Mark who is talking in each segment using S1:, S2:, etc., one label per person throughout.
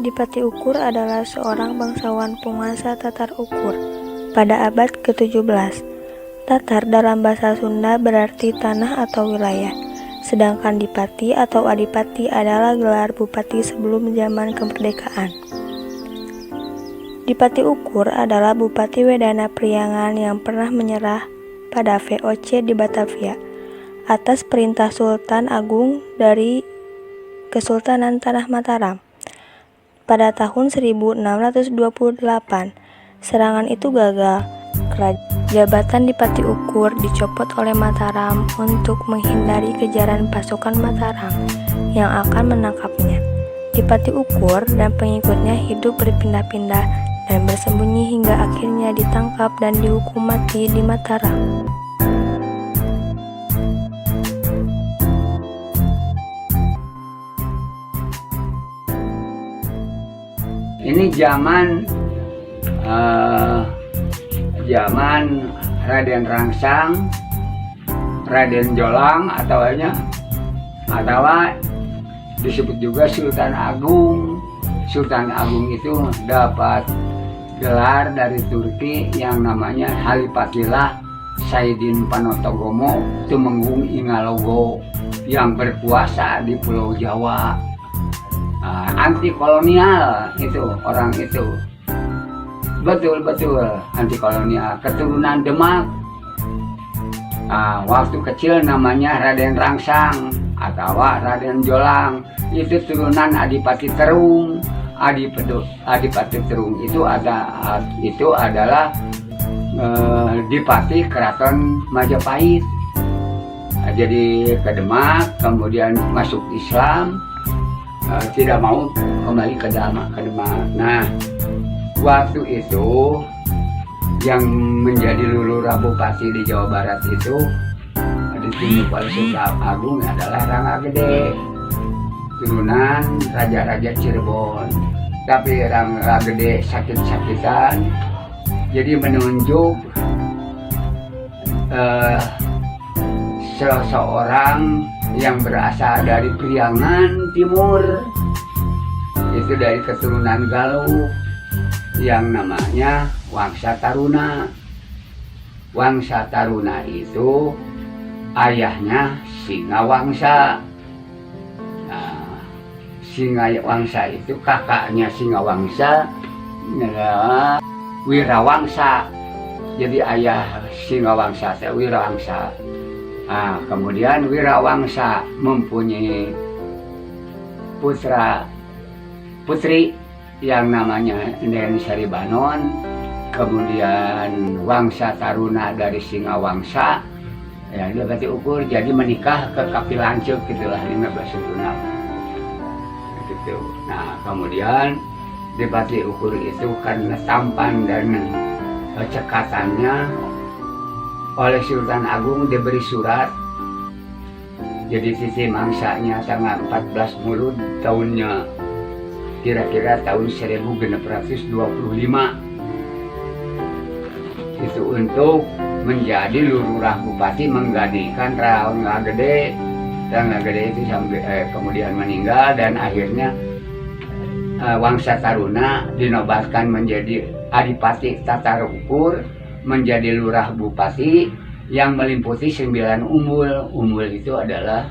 S1: Dipati Ukur adalah seorang bangsawan penguasa Tatar Ukur pada abad ke-17. Tatar dalam bahasa Sunda berarti tanah atau wilayah, sedangkan Dipati atau Adipati adalah gelar bupati sebelum zaman kemerdekaan. Dipati Ukur adalah Bupati Wedana Priangan yang pernah menyerah pada VOC di Batavia atas perintah Sultan Agung dari Kesultanan Tanah Mataram. Pada tahun 1628, serangan itu gagal. Jabatan Dipati Ukur dicopot oleh Mataram untuk menghindari kejaran pasukan Mataram yang akan menangkapnya. Dipati Ukur dan pengikutnya hidup berpindah-pindah dan bersembunyi hingga akhirnya ditangkap dan dihukum mati di Mataram.
S2: Ini zaman Raden Rangsang, Raden Jolang atau disebut juga Sultan Agung. Sultan Agung itu dapat gelar dari Turki yang namanya Halipatilah Saidin Panotogomo Tumenggung Ingalogo yang berkuasa di Pulau Jawa. Anti kolonial itu orang itu, betul anti kolonial, keturunan Demak. Waktu kecil namanya Raden Rangsang atau Raden Jolang, itu turunan Adipati Terung. Adipati Terung itu adalah Dipati Keraton Majapahit. Jadi ke Demak, kemudian masuk Islam. Tidak mau kembali ke Demak. Nah, waktu itu yang menjadi lurah bupati di Jawa Barat itu ditunjuk oleh Sultan Agung adalah Rangga Gede, turunan raja-raja Cirebon. Tapi Rangga Gede sakit-sakitan, jadi menunjuk seseorang yang berasal dari Priangan Timur, itu dari keturunan Galuh, yang namanya Wangsa Taruna. Wangsa Taruna itu ayahnya Singawangsa. Singawangsa itu kakaknya Singawangsa adalah Wirawangsa. Jadi ayah Singawangsa itu Wirawangsa. Kemudian Wirawangsa mempunyai putri yang namanya Deni Saribanon. Kemudian Wangsa Taruna dari Singawangsa, ya Dipati Ukur jadi menikah ke Kapilancuk gitulah 15 tunang. Gitu. Nah, kemudian Dipati Ukur itu karena tampan dan cekatannya oleh Sultan Agung diberi surat. Jadi titi mangsanya tanggal 14 Mulud tahunnya kira-kira tahun 1625. Itu untuk menjadi lurah bupati menggantikan Rangga Gede. Rangga Gede itu sampai kemudian meninggal dan akhirnya Wangsa Taruna dinobatkan menjadi Adipati Tatar Ukur, menjadi lurah bupati yang meliputi 9 umbul. Umbul itu adalah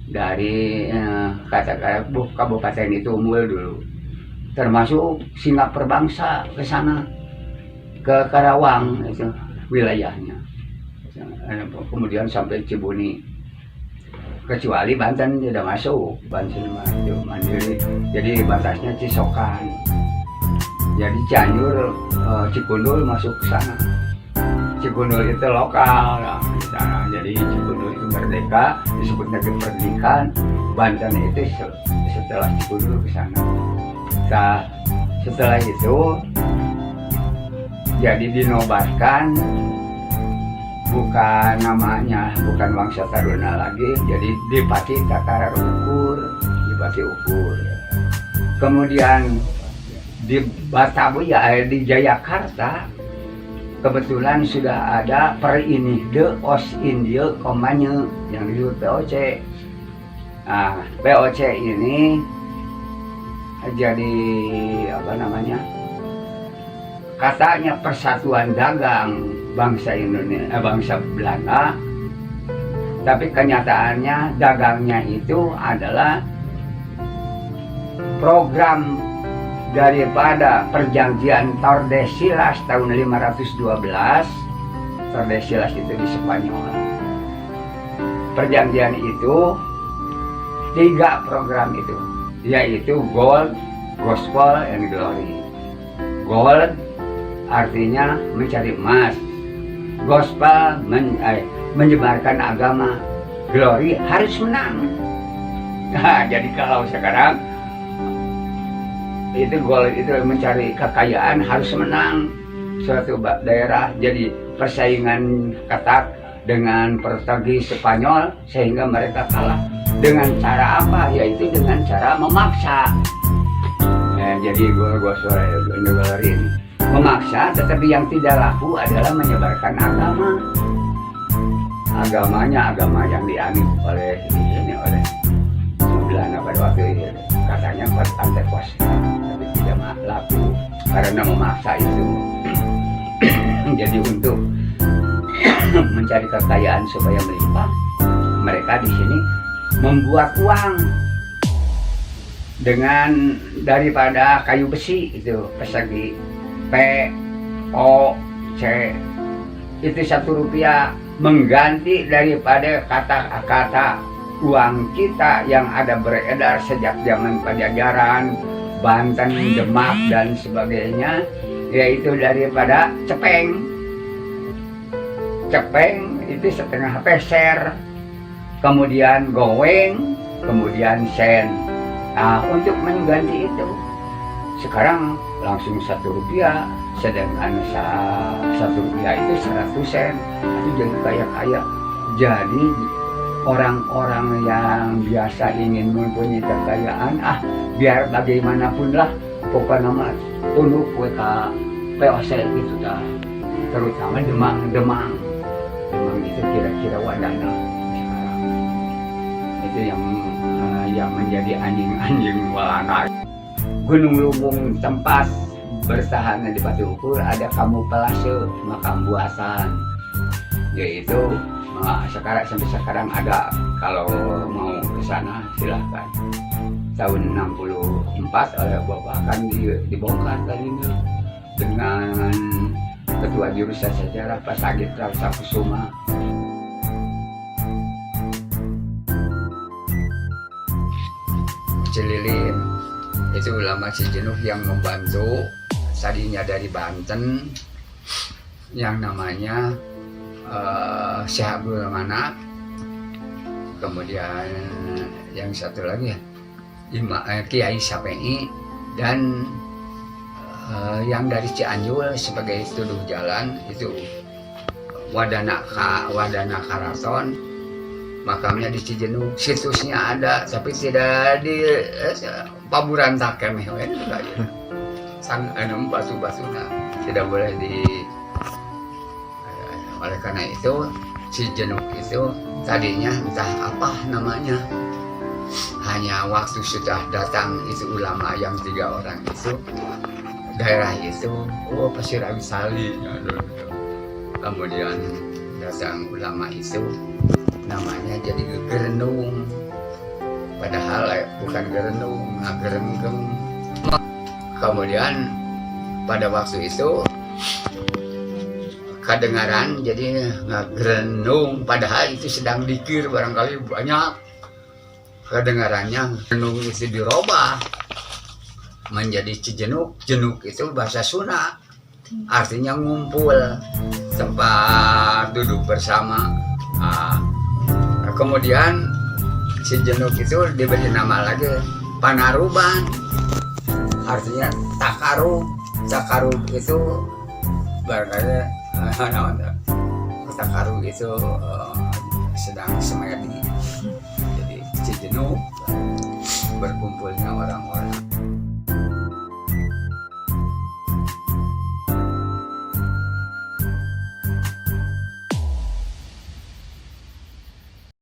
S2: dari kabupaten itu umbul dulu, termasuk Singapura Bangsa ke sana, ke Karawang itu wilayahnya, kemudian sampai Cibuni, kecuali Banten tidak masuk. Banten itu mandiri, jadi batasnya Cisokan. Jadi Cianjur, Cikundul masuk ke sana. Cikundul itu lokal, di sana. Jadi Cikundul itu merdeka, disebut negeri pendidikan. Banten itu setelah Cikundul ke sana. Nah, setelah itu jadi dinobatkan, bukan namanya, bukan Wangsa Taruna lagi, jadi Dipati Tatar Ukur, Dipati Ukur. Kemudian di Batavia, di Jayakarta, kebetulan sudah ada Perinihde Os India Komanya yang disebut POC. Nah, POC ini jadi apa namanya, katanya persatuan dagang bangsa Indonesia, bangsa Belanda, tapi kenyataannya dagangnya itu adalah program daripada perjanjian Tordesillas tahun 512. Tordesillas itu di Spanyol. Perjanjian itu 3 program itu, yaitu gold, gospel, and glory. Gold artinya mencari emas, gospel menyebarkan agama, glory harus menang. Nah, jadi kalau sekarang itu gold itu mencari kekayaan harus menang suatu daerah, jadi persaingan ketat dengan Portugis Spanyol sehingga mereka kalah. Dengan cara apa? Yaitu dengan cara memaksa. Jadi glory ini memaksa, tetapi yang tidak laku adalah menyebarkan agama. Agamanya agama yang dianut oleh Belanda pada waktu itu, katanya Pentekosta, tapi tidak laku karena memaksa itu. Jadi untuk mencari kekayaan supaya melimpah, mereka di sini membuat uang dengan daripada kayu besi itu, persegi POC itu Rp1 mengganti daripada kata-kata uang kita yang ada beredar sejak zaman Pajajaran, Banten, Demak dan sebagainya, yaitu daripada cepeng. Cepeng itu setengah peser, kemudian goweng, kemudian sen. Nah, untuk mengganti itu sekarang langsung Rp1, sedangkan Rp1 itu 100 sen. Itu jadi kaya-kaya. Jadi orang-orang yang biasa ingin mempunyai kekayaan, biar bagaimanapun lah, pokoknya nama tunduk ke POC gitu dah. Terutama Demang itu kira-kira wadana sekarang. Itu yang menjadi anjing-anjing walana. Gunung Lumbung tempat bertahan di Batu Ukur ada kamuflase makam buasan, yaitu sampai sekarang ada. Kalau mau ke sana silahkan. Tahun 64 oleh Bapak akan dibongkar tadinya dengan Ketua Jurusan Sejarah Pak Sagit Rasakusuma. Cililin itu ulama Cijenuk yang membantu, tadinya dari Banten, yang namanya Syekh Abdul Manak, kemudian yang satu lagi Kiai Sapei, dan yang dari Cianjur sebagai tuduh jalan itu Wadana Karaton, makamnya di Cijenuk. Situsnya ada tapi tidak di Paburan Takemeh batu-batunya tidak boleh di. Oleh karena itu Cijenuk itu tadinya entah apa namanya, hanya waktu sudah datang itu ulama yang 3 orang itu, daerah itu Pasir Abisali, kemudian datang ulama itu namanya jadi Gerenung, padahal bukan Gerenung, Gerenggeng. Kemudian pada waktu itu kedengaran jadi Gerenung, padahal itu sedang dikir, barangkali banyak kedengarannya. Gerenung itu dirubah menjadi Cijenuk. Jenuk itu bahasa Sunda, artinya ngumpul, tempat duduk bersama. Kemudian Cijenuk itu diberi nama lagi Panaruban, artinya takarub. Takarub itu barangkali takarub itu sedang semedi. Jadi Cijenuk berkumpulnya orang-orang